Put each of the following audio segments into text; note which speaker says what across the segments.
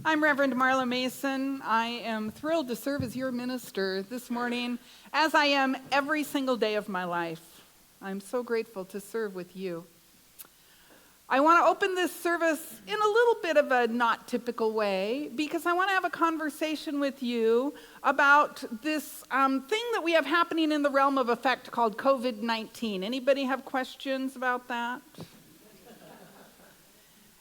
Speaker 1: I'm Reverend Marla Mason. I am thrilled to serve as your minister this morning, as I am every single day of my life. I'm so grateful to serve with you. I want to open this service in a little bit of a not typical way, because I want to have a conversation with you about this thing that we have happening in the realm of effect called COVID-19. Anybody have questions about that?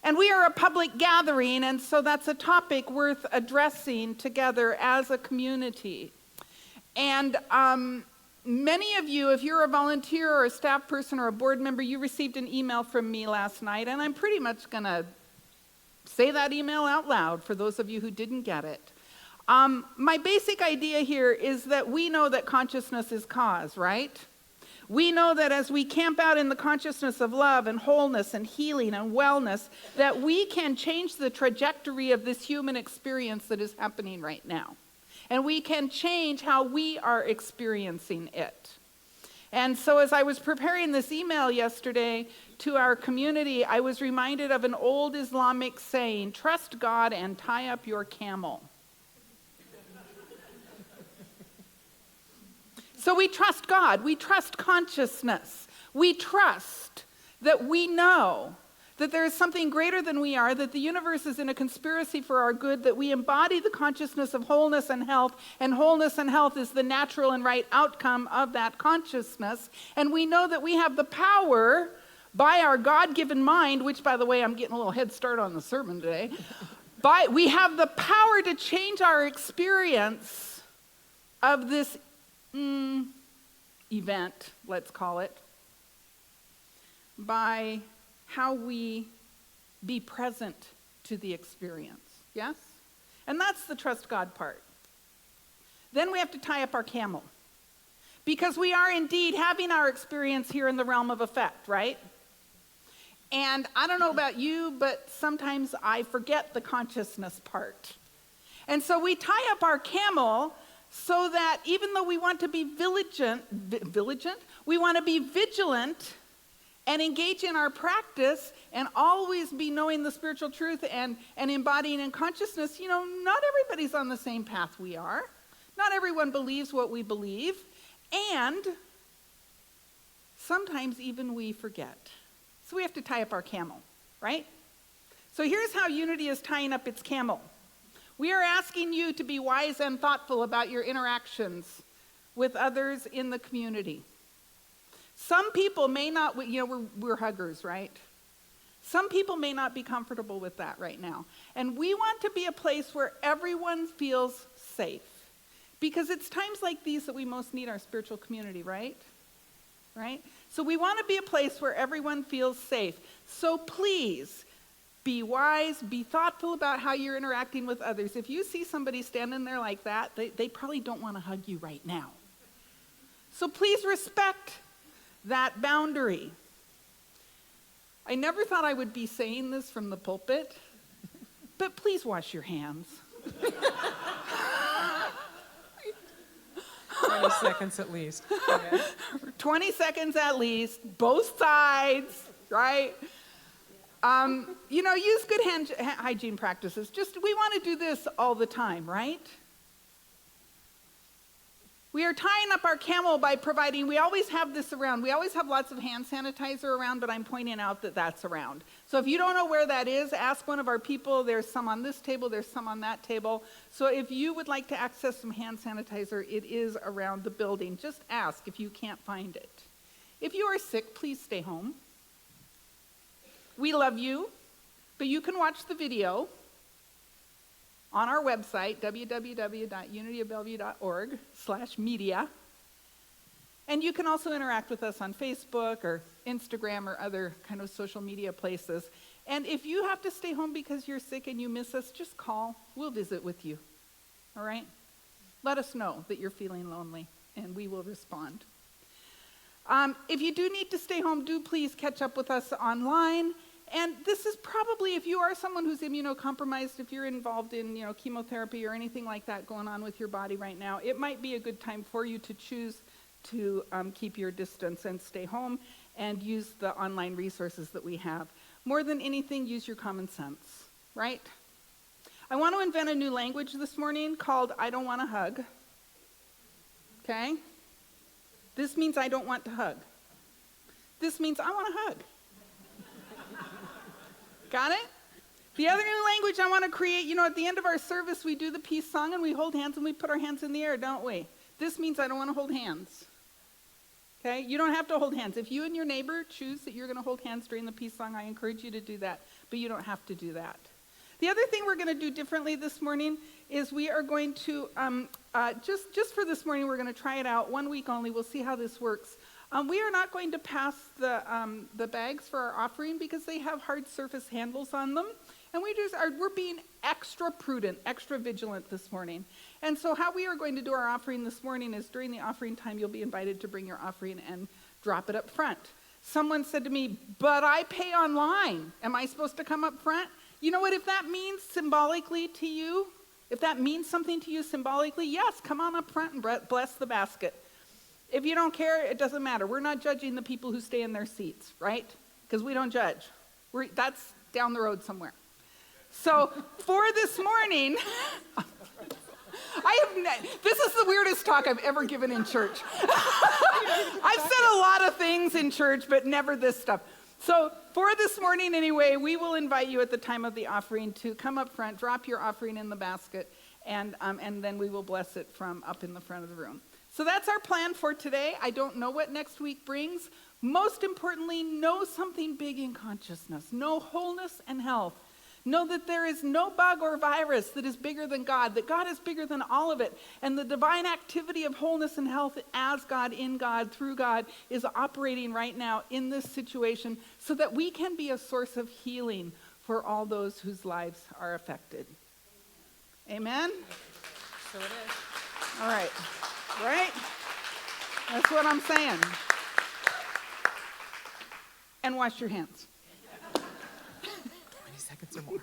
Speaker 1: And we are a public gathering, and so that's a topic worth addressing together as a community. And many of you, if you're a volunteer or a staff person or a board member, you received an email from me last night, and I'm pretty much going to say that email out loud for those of you who didn't get it. My basic idea here is that we know that consciousness is cause, right? We know that as we camp out in the consciousness of love and wholeness and healing and wellness, that we can change the trajectory of this human experience that is happening right now. And we can change how we are experiencing it. And so as I was preparing this email yesterday to our community, I was reminded of an old Islamic saying, "Trust God and tie up your camel." So we trust God, we trust consciousness, we trust that we know that there is something greater than we are, that the universe is in a conspiracy for our good, that we embody the consciousness of wholeness and wholeness and health is the natural and right outcome of that consciousness. And we know that we have the power by our God-given mind, which, by the way, I'm getting a little head start on the sermon today, we have the power to change our experience of this event, let's call it, by how we be present to the experience. Yes? And that's the trust God part. Then we have to tie up our camel, because we are indeed having our experience here in the realm of effect, right? And I don't know about you, but sometimes I forget the consciousness part. And so we tie up our camel so that even though we want to be we want to be vigilant and engage in our practice and always be knowing the spiritual truth and embodying in consciousness, not everybody's on the same path we are. Not everyone believes what we believe. And sometimes even we forget. So we have to tie up our camel, right? So here's how Unity is tying up its camel. We are asking you to be wise and thoughtful about your interactions with others in the community. Some people may not, we're huggers, right? Some people may not be comfortable with that right now. And we want to be a place where everyone feels safe. Because it's times like these that we most need our spiritual community, right? Right? So we want to be a place where everyone feels safe. So please, be wise, be thoughtful about how you're interacting with others. If you see somebody standing there like that, they probably don't want to hug you right now. So please respect that boundary. I never thought I would be saying this from the pulpit, but please wash your hands.
Speaker 2: 20 seconds at least. Okay.
Speaker 1: 20 seconds at least, both sides, right? Use good hygiene practices. We want to do this all the time, right? We are tying up our camel by providing, we always have this around. We always have lots of hand sanitizer around, but I'm pointing out that that's around. So if you don't know where that is, ask one of our people. There's some on this table, there's some on that table. So if you would like to access some hand sanitizer, it is around the building. Just ask if you can't find it. If you are sick, please stay home. We love you, but you can watch the video on our website, www.unityofbellevue.org/media. And you can also interact with us on Facebook or Instagram or other kind of social media places. And if you have to stay home because you're sick and you miss us, just call. We'll visit with you. All right? Let us know that you're feeling lonely, and we will respond. If you do need to stay home, do please catch up with us online. And this is probably, if you are someone who's immunocompromised, if you're involved in chemotherapy or anything like that going on with your body right now, it might be a good time for you to choose to keep your distance and stay home and use the online resources that we have. More than anything, use your common sense, right? I want to invent a new language this morning called I don't want to hug. Okay? This means I don't want to hug. This means I want to hug. Got it? The other new language I want to create, at the end of our service, we do the peace song and we hold hands and we put our hands in the air, don't we? This means I don't want to hold hands. Okay? You don't have to hold hands. If you and your neighbor choose that you're going to hold hands during the peace song, I encourage you to do that, but you don't have to do that. The other thing we're going to do differently this morning is we are going to, just for this morning, we're going to try it out 1 week only. We'll see how this works. We are not going to pass the bags for our offering because they have hard surface handles on them. And we're being extra prudent, extra vigilant this morning. And so how we are going to do our offering this morning is during the offering time, you'll be invited to bring your offering and drop it up front. Someone said to me, but I pay online. Am I supposed to come up front? You know what, if that means symbolically to you, if that means something to you symbolically, yes, come on up front and bless the basket. If you don't care, it doesn't matter. We're not judging the people who stay in their seats, right? Because we don't judge. That's down the road somewhere. So for this morning, this is the weirdest talk I've ever given in church. I've said a lot of things in church, but never this stuff. So for this morning anyway, we will invite you at the time of the offering to come up front, drop your offering in the basket, and then we will bless it from up in the front of the room. So that's our plan for today. I don't know what next week brings. Most importantly, know something big in consciousness. Know wholeness and health. Know that there is no bug or virus that is bigger than God, that God is bigger than all of it. And the divine activity of wholeness and health as God, in God, through God, is operating right now in this situation so that we can be a source of healing for all those whose lives are affected. Amen?
Speaker 2: So it is.
Speaker 1: All right. Right? That's what I'm saying. And wash your hands.
Speaker 2: 20 seconds or more.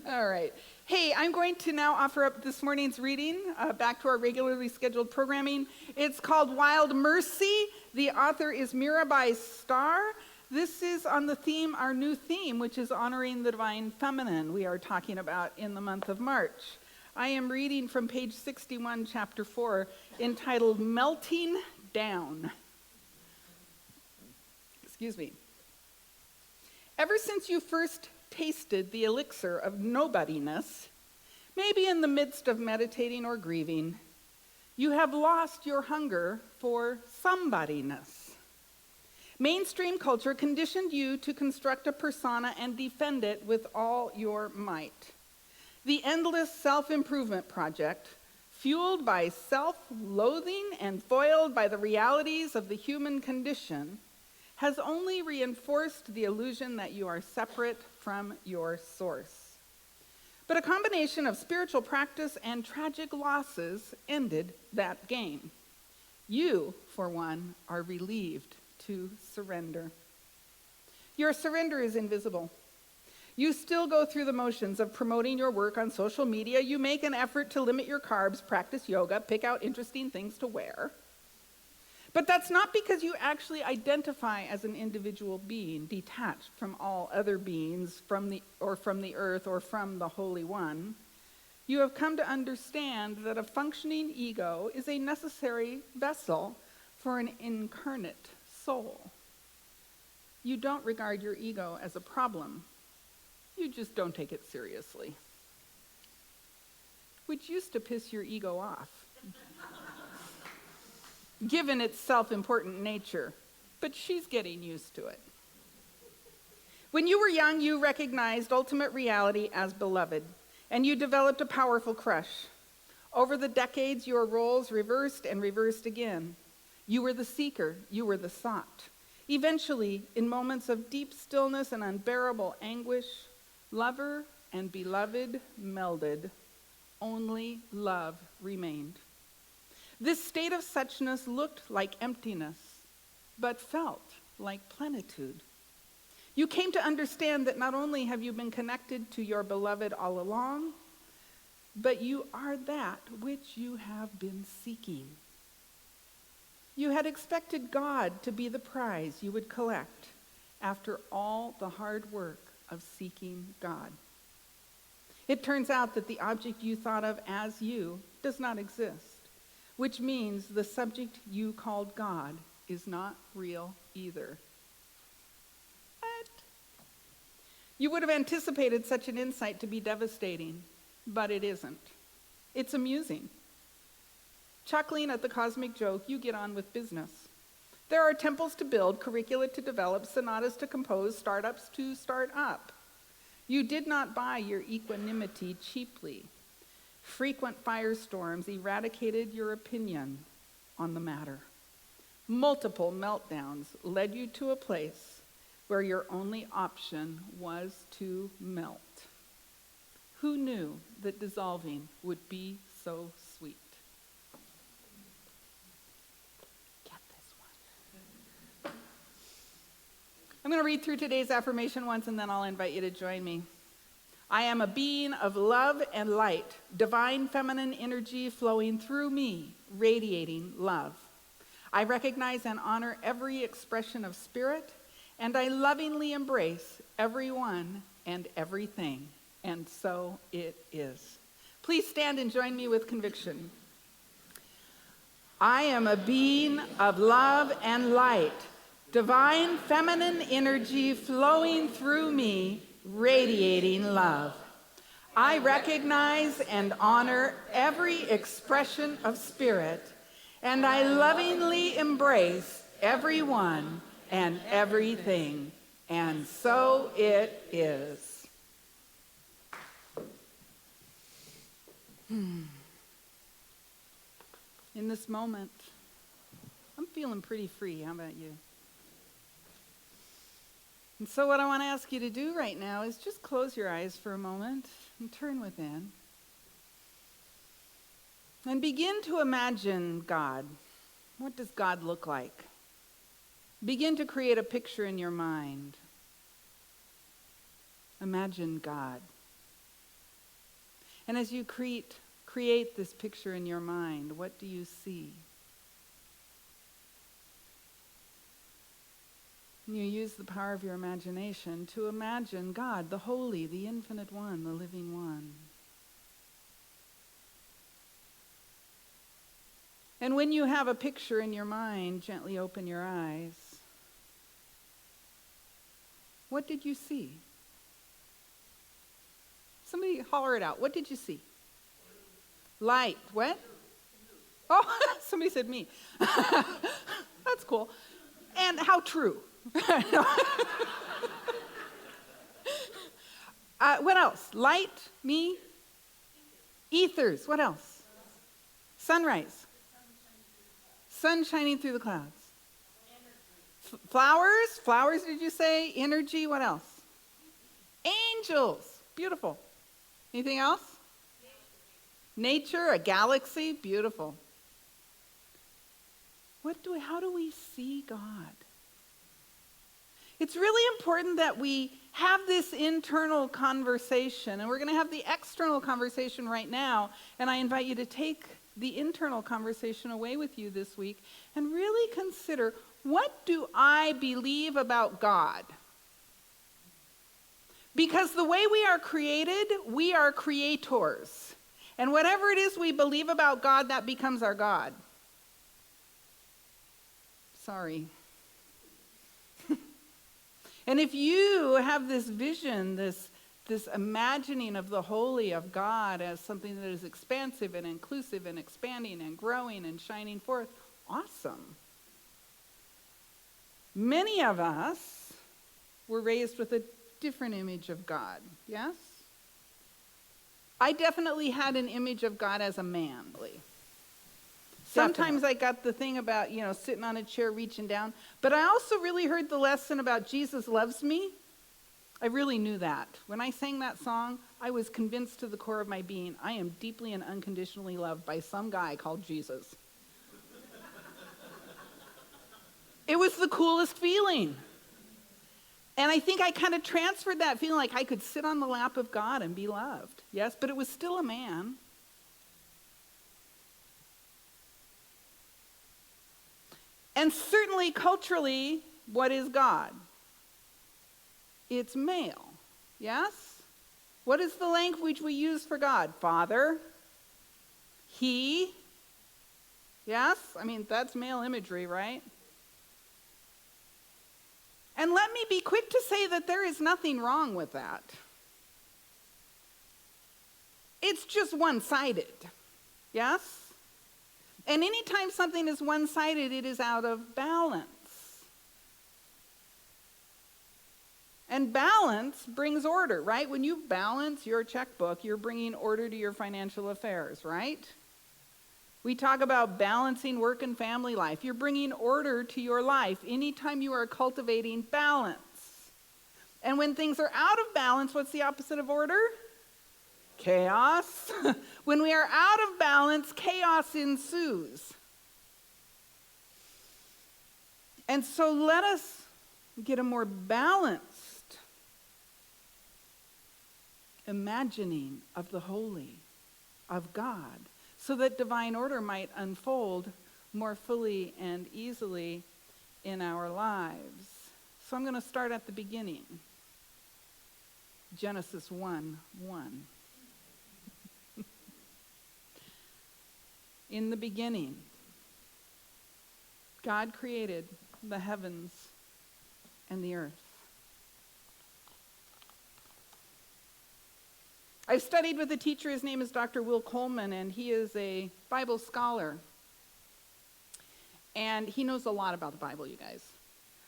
Speaker 1: All right. Hey, I'm going to now offer up this morning's reading back to our regularly scheduled programming. It's called Wild Mercy. The author is Mirabai Starr. This is on the theme, our new theme, which is honoring the divine feminine we are talking about in the month of March. I am reading from page 61, chapter 4, entitled Melting Down. Excuse me. Ever since you first tasted the elixir of nobodiness, maybe in the midst of meditating or grieving, you have lost your hunger for somebodiness. Mainstream culture conditioned you to construct a persona and defend it with all your might. The endless self-improvement project, fueled by self-loathing and foiled by the realities of the human condition, has only reinforced the illusion that you are separate from your source. But a combination of spiritual practice and tragic losses ended that game. You, for one, are relieved to surrender. Your surrender is invisible. You still go through the motions of promoting your work on social media. You make an effort to limit your carbs, practice yoga, pick out interesting things to wear. But that's not because you actually identify as an individual being, detached from all other beings, from the earth, or from the Holy One. You have come to understand that a functioning ego is a necessary vessel for an incarnate soul. You don't regard your ego as a problem. You just don't take it seriously. Which used to piss your ego off, given its self-important nature, but she's getting used to it. When you were young, you recognized ultimate reality as beloved, and you developed a powerful crush. Over the decades, your roles reversed and reversed again. You were the seeker, you were the sought. Eventually, in moments of deep stillness and unbearable anguish, lover and beloved melded. Only love remained. This state of suchness looked like emptiness, but felt like plenitude. You came to understand that not only have you been connected to your beloved all along, but you are that which you have been seeking. You had expected God to be the prize you would collect after all the hard work of seeking God. It turns out that the object you thought of as you does not exist, which means the subject you called God is not real either. What? You would have anticipated such an insight to be devastating, but it isn't. It's amusing. Chuckling at the cosmic joke, you get on with business. There are temples to build, curricula to develop, sonatas to compose, startups to start up. You did not buy your equanimity cheaply. Frequent firestorms eradicated your opinion on the matter. Multiple meltdowns led you to a place where your only option was to melt. Who knew that dissolving would be so sweet? Get this one. I'm going to read through today's affirmation once, and then I'll invite you to join me. I am a being of love and light, divine feminine energy flowing through me, radiating love. I recognize and honor every expression of spirit, and I lovingly embrace everyone and everything. And so it is. Please stand and join me with conviction. I am a being of love and light, divine feminine energy flowing through me, radiating love. I recognize and honor every expression of spirit, and I lovingly embrace everyone and everything. And so it is. In this moment, I'm feeling pretty free. How about you? And so what I want to ask you to do right now is just close your eyes for a moment and turn within. And begin to imagine God. What does God look like? Begin to create a picture in your mind. Imagine God. And as you create this picture in your mind, what do you see? And you use the power of your imagination to imagine God, the holy, the infinite one, the living one. And when you have a picture in your mind, gently open your eyes. What did you see? Somebody holler it out. What did you see? Light. What? Oh, somebody said me. That's cool. And how true. What else? Light, me, ethers. What else? Sunrise. Sun shining through the clouds. Flowers. Flowers, did you say? Energy. What else? Angels. Beautiful. Anything else? Nature, a galaxy. Beautiful. How do we see God? It's really important that we have this internal conversation, and we're going to have the external conversation right now, and I invite you to take the internal conversation away with you this week and really consider, what do I believe about God? Because the way we are created, we are creators. And whatever it is we believe about God, that becomes our God. Sorry. And if you have this vision, this imagining of the holy, of God as something that is expansive and inclusive and expanding and growing and shining forth, awesome. Many of us were raised with a different image of God, yes? I definitely had an image of God as a man. Sometimes I got the thing about, sitting on a chair reaching down. But I also really heard the lesson about Jesus loves me. I really knew that. When I sang that song, I was convinced to the core of my being, I am deeply and unconditionally loved by some guy called Jesus. It was the coolest feeling. And I think I kind of transferred that feeling, like I could sit on the lap of God and be loved. Yes, but it was still a man. And certainly culturally, what is God? It's male, yes? What is the language we use for God? Father, he. Yes? I mean, that's male imagery, right? And let me be quick to say that there is nothing wrong with that. It's just one-sided. Yes? And anytime something is one-sided, it is out of balance. And balance brings order, right? When you balance your checkbook, you're bringing order to your financial affairs, right? We talk about balancing work and family life. You're bringing order to your life anytime you are cultivating balance. And when things are out of balance, what's the opposite of order? Chaos. When we are out of balance, chaos ensues. And so let us get a more balanced imagining of the holy, of God, so that divine order might unfold more fully and easily in our lives. So I'm going to start at the beginning. Genesis 1:1. In the beginning, God created the heavens and the earth. I've studied with a teacher, his name is Dr. Will Coleman, and he is a Bible scholar. And he knows a lot about the Bible, you guys.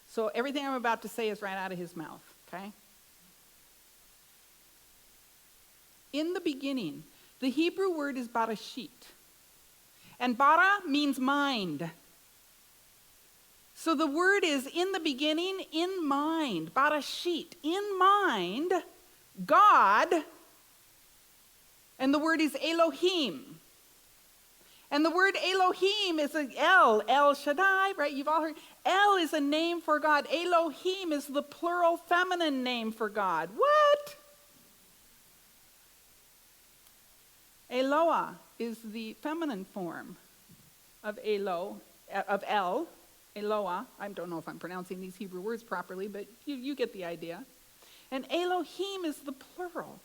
Speaker 1: So everything I'm about to say is right out of his mouth, okay? In the beginning, the Hebrew word is barashit. And bara means mind. So the word is in the beginning, in mind, barashit, in mind, God. And the word is Elohim. And the word Elohim is an El Shaddai, right? You've all heard. El is a name for God. Elohim is the plural feminine name for God. What? Eloah is the feminine form of El. Eloah. I don't know if I'm pronouncing these Hebrew words properly, but you get the idea. And Elohim is the plural.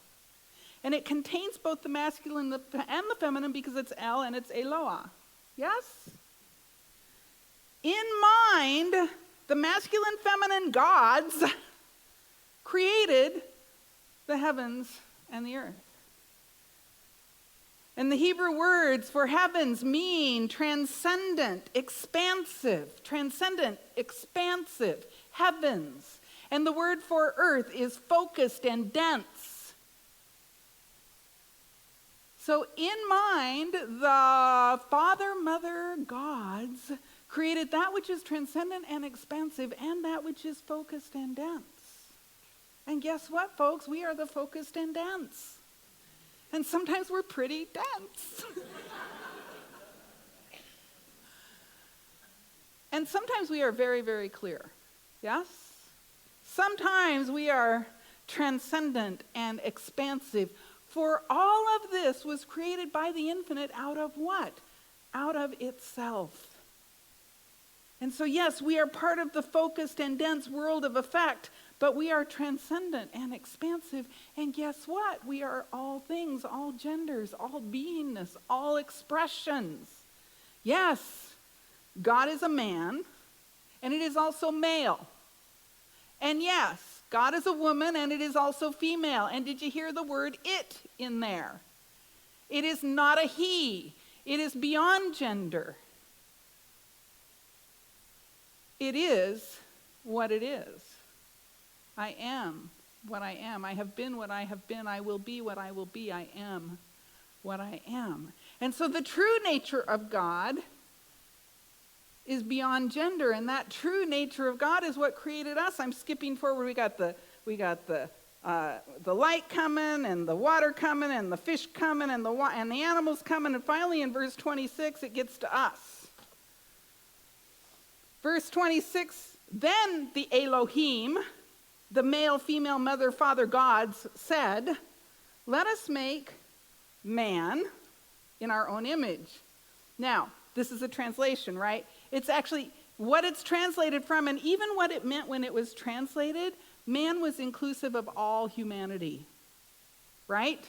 Speaker 1: And it contains both the masculine and the feminine because it's El and it's Eloah. Yes? In mind, the masculine, feminine gods created the heavens and the earth. And the Hebrew words for heavens mean transcendent, expansive, heavens. And the word for earth is focused and dense. So in mind, the Father, Mother, gods created that which is transcendent and expansive and that which is focused and dense. And guess what, folks? We are the focused and dense. And sometimes we're pretty dense. And sometimes we are very, very clear. Yes? Sometimes we are transcendent and expansive. For all of this was created by the infinite out of what? Out of itself. And so yes, we are part of the focused and dense world of effect, but we are transcendent and expansive. And guess what? We are all things, all genders, all beingness, all expressions. Yes, God is a man, and it is also male. And yes, God is a woman, and it is also female. And did you hear the word it in there? It is not a he. It is beyond gender. It is what it is. I am what I am. I have been what I have been. I will be what I will be. I am what I am. And so the true nature of God is beyond gender, and that true nature of God is what created us. I'm skipping forward. We got the light coming, and the water coming, and the fish coming, and the animals coming, and finally in verse 26 it gets to us. Verse 26, then the Elohim, the male, female, mother, father gods said, let us make man in our own image. Now, this is a translation, right? It's actually what it's translated from, and even what it meant when it was translated, man was inclusive of all humanity. right?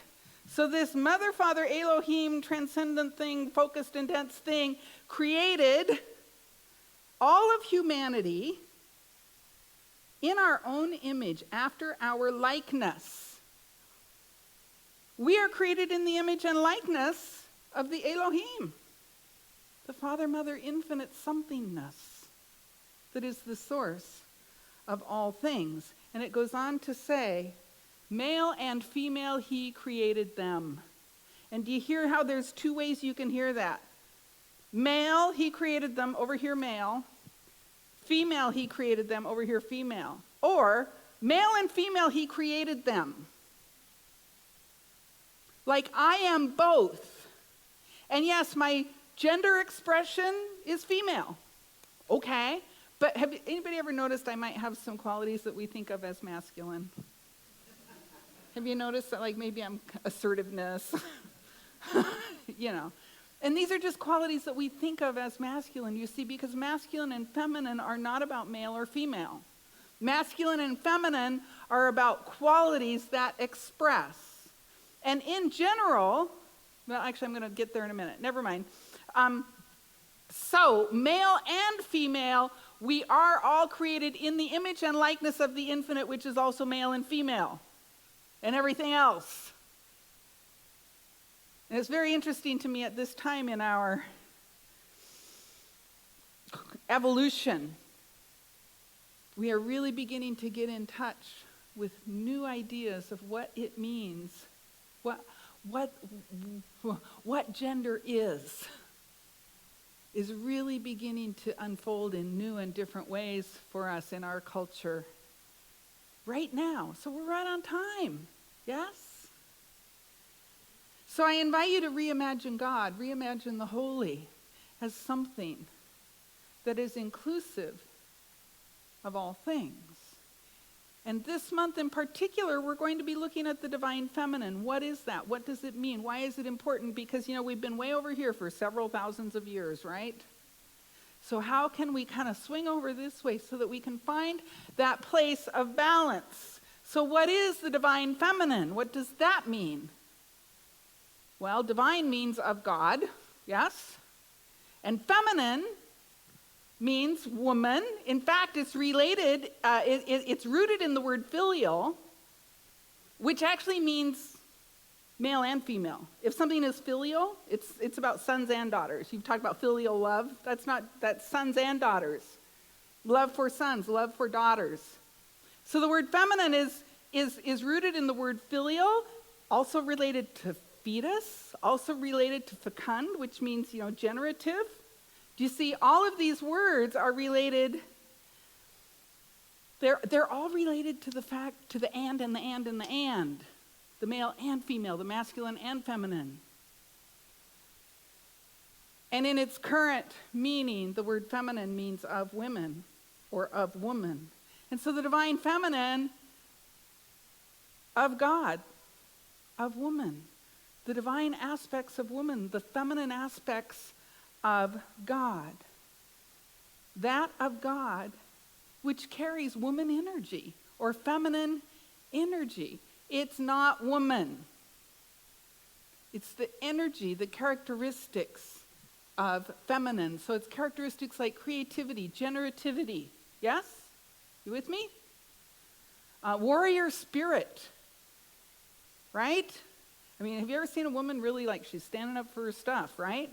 Speaker 1: So this mother, father, Elohim, transcendent thing, focused, intense thing, created all of humanity in our own image, after our likeness. We are created in the image and likeness of the Elohim, the Father, Mother, infinite somethingness that is the source of all things. And it goes on to say, male and female, he created them. And do you hear how there's two ways you can hear that? Male, he created them, over here male. Female, he created them, over here female. Or, male and female, he created them. Like, I am both. And yes, my gender expression is female. Okay. But have anybody ever noticed I might have some qualities that we think of as masculine? Have you noticed that, like, maybe I'm assertiveness? You know. And these are just qualities that we think of as masculine, you see, because masculine and feminine are not about male or female. Masculine and feminine are about qualities that express. And in general, well, actually, I'm going to get there in a minute. Never mind. So, male and female, we are all created in the image and likeness of the infinite, which is also male and female, and everything else. And it's very interesting to me at this time in our evolution, we are really beginning to get in touch with new ideas of what it means, what gender is really beginning to unfold in new and different ways for us in our culture right now. So we're right on time, yes? So I invite you to reimagine God, reimagine the holy as something that is inclusive of all things. And this month in particular, we're going to be looking at the divine feminine. What is that? What does it mean? Why is it important? Because, you know, we've been way over here for several thousands of years, right? So how can we kind of swing over this way so that we can find that place of balance? So what is the divine feminine? What does that mean? Well, divine means of God, yes? And feminine means woman. In fact, it's related, it's rooted in the word filial, which actually means male and female. If something is filial, it's about sons and daughters. You've talked about filial love. That's sons and daughters. Love for sons, love for daughters. So the word feminine is rooted in the word filial, also related to fetus, also related to fecund, which means, you know, generative. Do you see, all of these words are related, they're all related to the fact, to the and, the male and female, the masculine and feminine. And in its current meaning, the word feminine means of women or of woman. And so the divine feminine of God, of woman, the divine aspects of woman, the feminine aspects of God. That of God which carries woman energy or feminine energy. It's not woman. It's the energy, the characteristics of feminine. So it's characteristics like creativity, generativity. Yes? You with me? Warrior spirit. Right? I mean, have you ever seen a woman really, like, she's standing up for her stuff, right?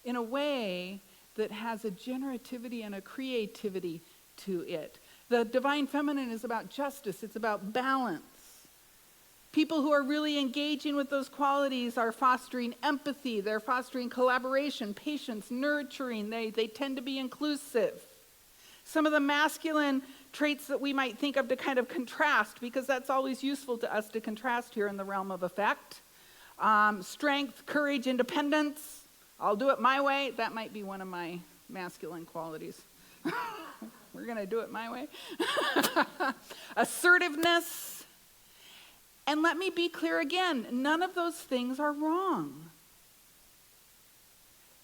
Speaker 1: In a way that has a generativity and a creativity to it. The divine feminine is about justice. It's about balance. People who are really engaging with those qualities are fostering empathy. They're fostering collaboration, patience, nurturing. They tend to be inclusive. Some of the masculine traits that we might think of to kind of contrast, because that's always useful to us to contrast here in the realm of effect. Strength, courage, independence. I'll do it my way. That might be one of my masculine qualities. We're going to do it my way. Assertiveness. And let me be clear again, none of those things are wrong.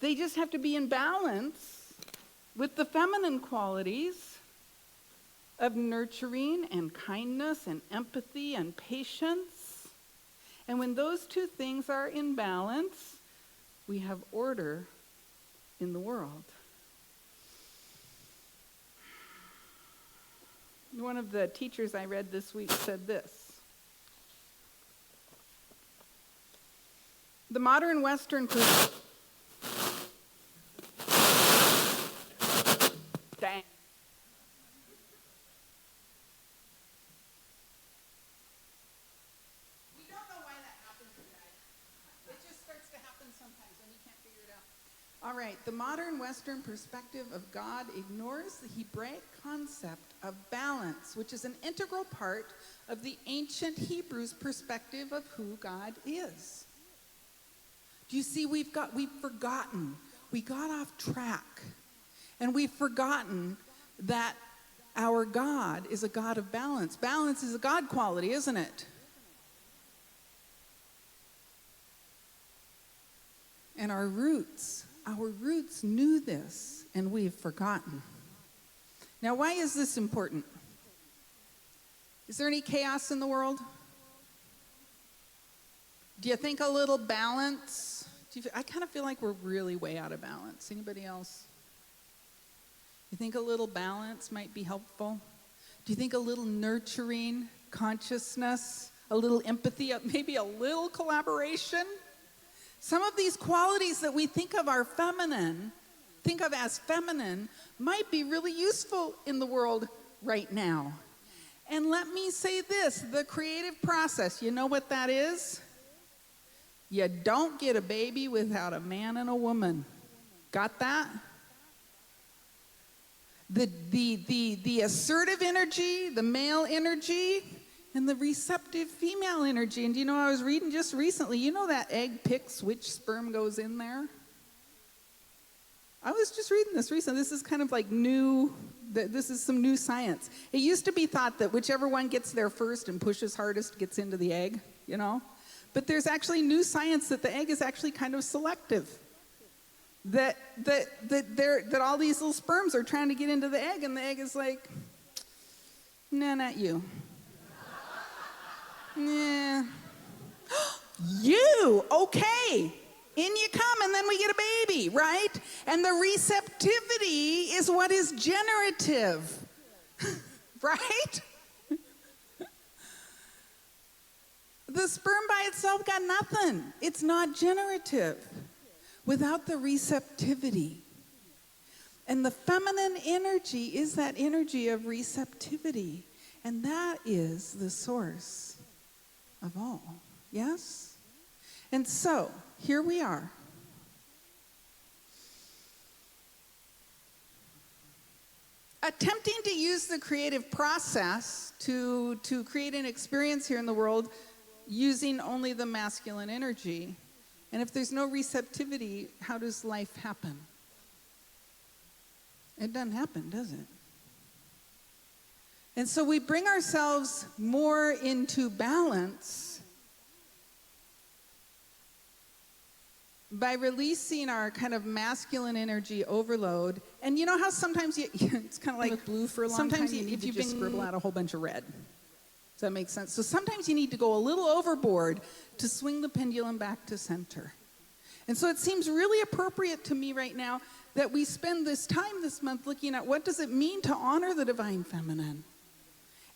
Speaker 1: They just have to be in balance with the feminine qualities of nurturing and kindness and empathy and patience And when those two things are in balance, we have order in the world. One of the teachers I read this week said this: the modern Western Dang. We don't know why that happens, you guys. It just starts to happen sometimes and we can't figure it out. All right, the modern Western perspective of God ignores the Hebraic concept of balance, which is an integral part of the ancient Hebrews' perspective of who God is. Do you see, we've forgotten, we got off track, and we've forgotten that our God is a God of balance. Balance is a God quality, isn't it? And our roots knew this, and we've forgotten. Now, why is this important? Is there any chaos in the world? Do you think a little balance? I kind of feel like we're really way out of balance. Anybody else? You think a little balance might be helpful? Do you think a little nurturing consciousness, a little empathy, maybe a little collaboration? Some of these qualities that we think of as feminine, might be really useful in the world right now. And let me say this, the creative process, you know what that is? You don't get a baby without a man and a woman. Got that? The assertive energy, the male energy, and the receptive female energy. And do you know, I was reading just recently, you know that egg picks which sperm goes in there? I was just reading this recently. This is kind of like this is some new science. It used to be thought that whichever one gets there first and pushes hardest gets into the egg, you know? But there's actually new science that the egg is actually kind of selective. That all these little sperms are trying to get into the egg, and the egg is like, nah, not you. Nah. You, okay. In you come, and then we get a baby, right? And the receptivity is what is generative, right? The sperm by itself got nothing. It's not generative without the receptivity. And the feminine energy is that energy of receptivity. And that is the source of all. Yes? And so, here we are. Attempting to use the creative process to create an experience here in the world using only the masculine energy. And if there's no receptivity, how does life happen? It doesn't happen, does it? And so we bring ourselves more into balance by releasing our kind of masculine energy overload. And you know how sometimes it's kind of like blue for a long time, you need to just scribble out a whole bunch of red. Does that make sense? So sometimes you need to go a little overboard to swing the pendulum back to center. And so it seems really appropriate to me right now that we spend this time this month looking at what does it mean to honor the divine feminine?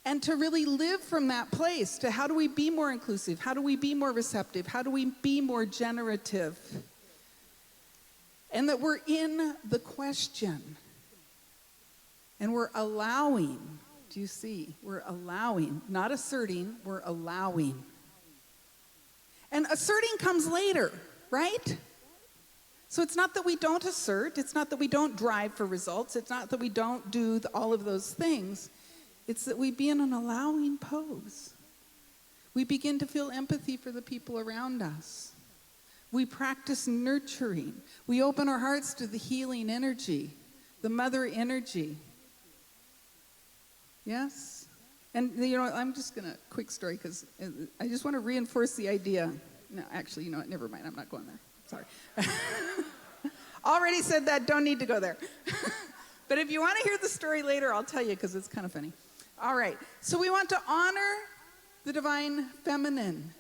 Speaker 1: And to really live from that place to how do we be more inclusive? How do we be more receptive? How do we be more generative? And that we're in the question. And we're allowing. Do you see? We're allowing, not asserting, we're allowing. And asserting comes later, right? So it's not that we don't assert, it's not that we don't drive for results, it's not that we don't do all of those things. It's that we be in an allowing pose. We begin to feel empathy for the people around us. We practice nurturing. We open our hearts to the healing energy, the mother energy. Yes? And, you know, I'm just going to, quick story, because I just want to reinforce the idea. No, actually, you know what, never mind, I'm not going there. Sorry. Already said that, don't need to go there. But if you want to hear the story later, I'll tell you, because it's kind of funny. All right, so we want to honor the divine feminine.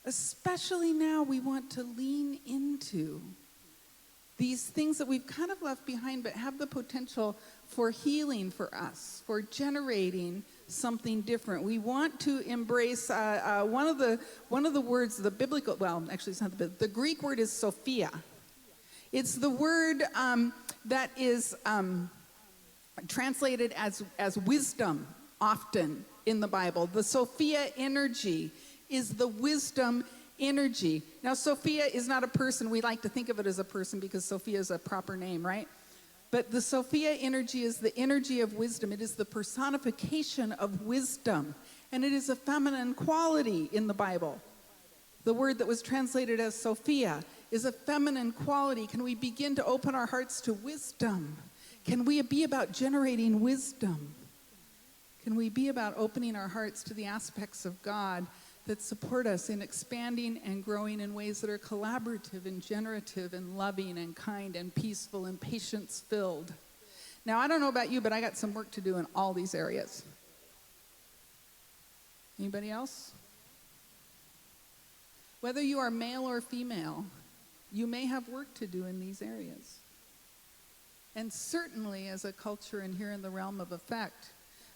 Speaker 3: Especially now, we want to lean into these things that we've kind of left behind but have the potential for healing for us, for generating something different. We want to embrace one of the words, the biblical, well, actually it's not the Greek word is Sophia. It's the word that is translated as wisdom often in the Bible. The Sophia energy is the wisdom energy. Now, Sophia is not a person. We like to think of it as a person because Sophia is a proper name, right? But the Sophia energy is the energy of wisdom. It is the personification of wisdom. And it is a feminine quality in the Bible. The word that was translated as Sophia is a feminine quality. Can we begin to open our hearts to wisdom? Can we be about generating wisdom? Can we be about opening our hearts to the aspects of God that support us in expanding and growing in ways that are collaborative and generative and loving and kind and peaceful and patience-filled? Now, I don't know about you, but I got some work to do in all these areas. Anybody else? Whether you are male or female, you may have work to do in these areas. And certainly as a culture and here in the realm of effect,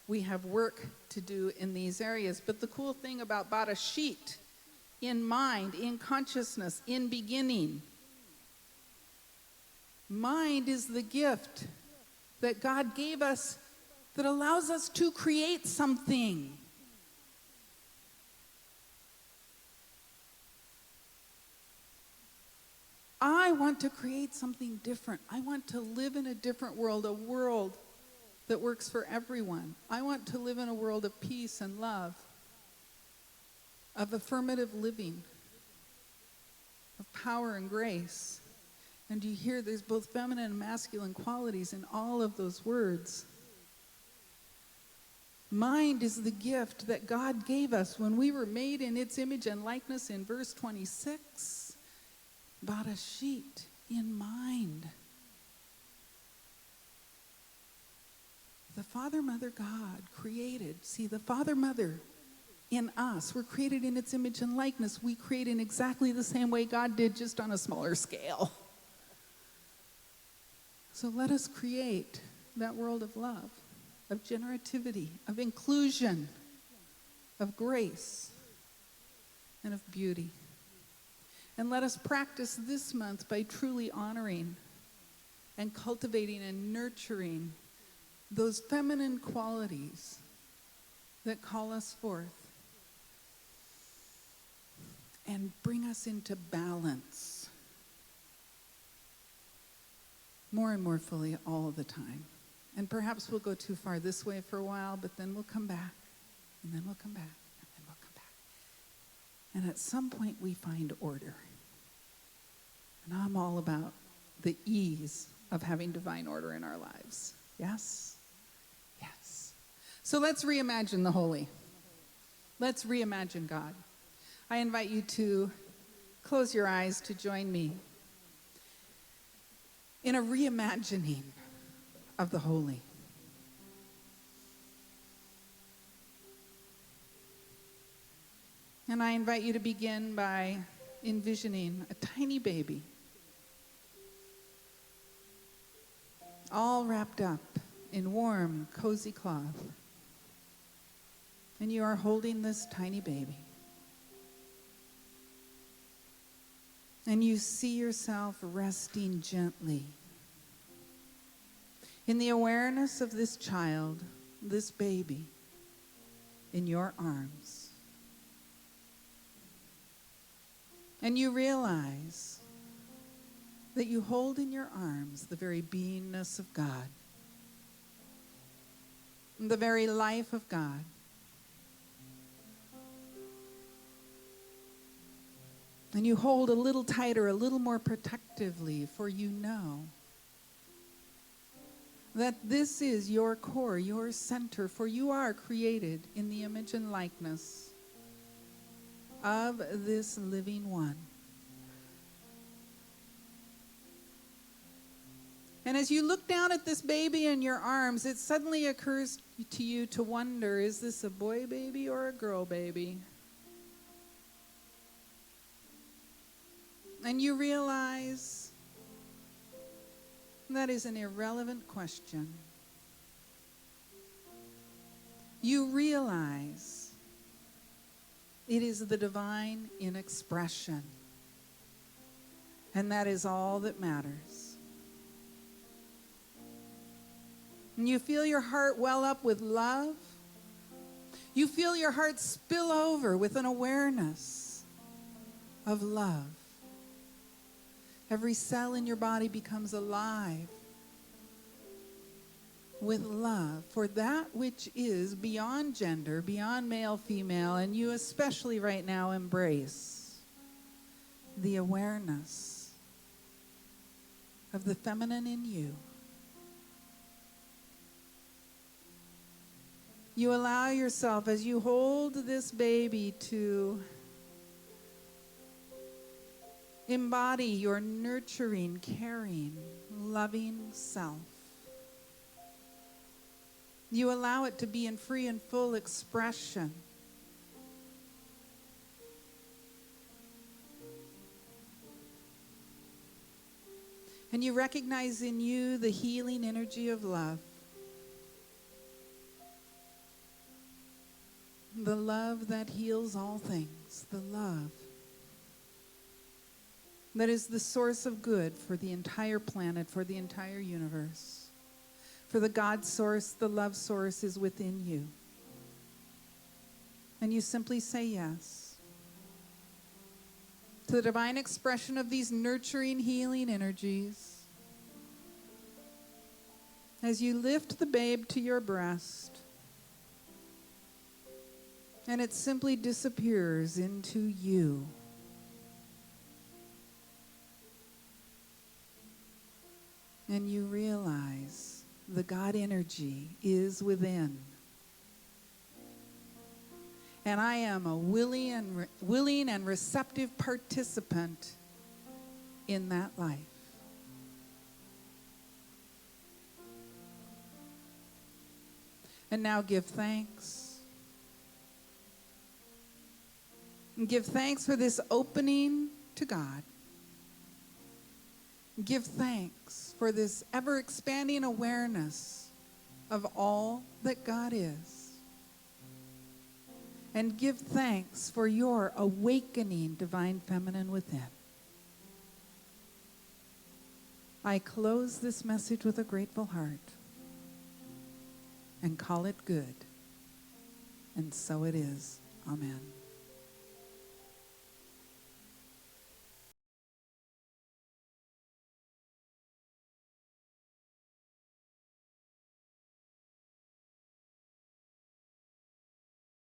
Speaker 3: we have work to do in these areas. But the cool thing about Barashit, in mind, in consciousness, in beginning, mind is the gift that God gave us that allows us to create something. I want to create something different. I want to live in a different world, a world that works for everyone. I want to live in a world of peace and love, of affirmative living, of power and grace. And you hear there's both feminine and masculine qualities in all of those words. Mind is the gift that God gave us when we were made in its image and likeness in verse 26. Barashit, in mind. The Father, Mother, God created. See, the Father, Mother in us, we're created in its image and likeness. We create in exactly the same way God did, just on a smaller scale. So let us create that world of love, of generativity, of inclusion, of grace, and of beauty. And let us practice this month by truly honoring and cultivating and nurturing those feminine qualities that call us forth and bring us into balance more and more fully all the time. And perhaps we'll go too far this way for a while, but then we'll come back, and then we'll come back, and then we'll come back. And at some point we find order. And I'm all about the ease of having divine order in our lives. Yes? Yes. So let's reimagine the holy. Let's reimagine God. I invite you to close your eyes to join me in a reimagining of the holy. And I invite you to begin by envisioning a tiny baby, all wrapped up in warm, cozy cloth. And you are holding this tiny baby. And you see yourself resting gently in the awareness of this child, this baby, in your arms. And you realize that you hold in your arms the very beingness of God, the very life of God. And you hold a little tighter, a little more protectively, for you know that this is your core, your center, for you are created in the image and likeness of this living one. And as you look down at this baby in your arms, it suddenly occurs to you to wonder, is this a boy baby or a girl baby? And you realize that is an irrelevant question. You realize it is the divine in expression. And that is all that matters. And you feel your heart well up with love. You feel your heart spill over with an awareness of love. Every cell in your body becomes alive with love for that which is beyond gender, beyond male, female, and you especially right now embrace the awareness of the feminine in you. You allow yourself, as you hold this baby, to embody your nurturing, caring, loving self. You allow it to be in free and full expression. And you recognize in you the healing energy of love. The love that heals all things. The love that is the source of good for the entire planet, for the entire universe. For the God source, the love source is within you. And you simply say yes to the divine expression of these nurturing, healing energies. As you lift the babe to your breast, and it simply disappears into you. And you realize the God energy is within. And I am a willing and receptive participant in that life. And now give thanks. And give thanks for this opening to God. Give thanks for this ever-expanding awareness of all that God is. And give thanks for your awakening divine feminine within. I close this message with a grateful heart and call it good. And so it is. Amen.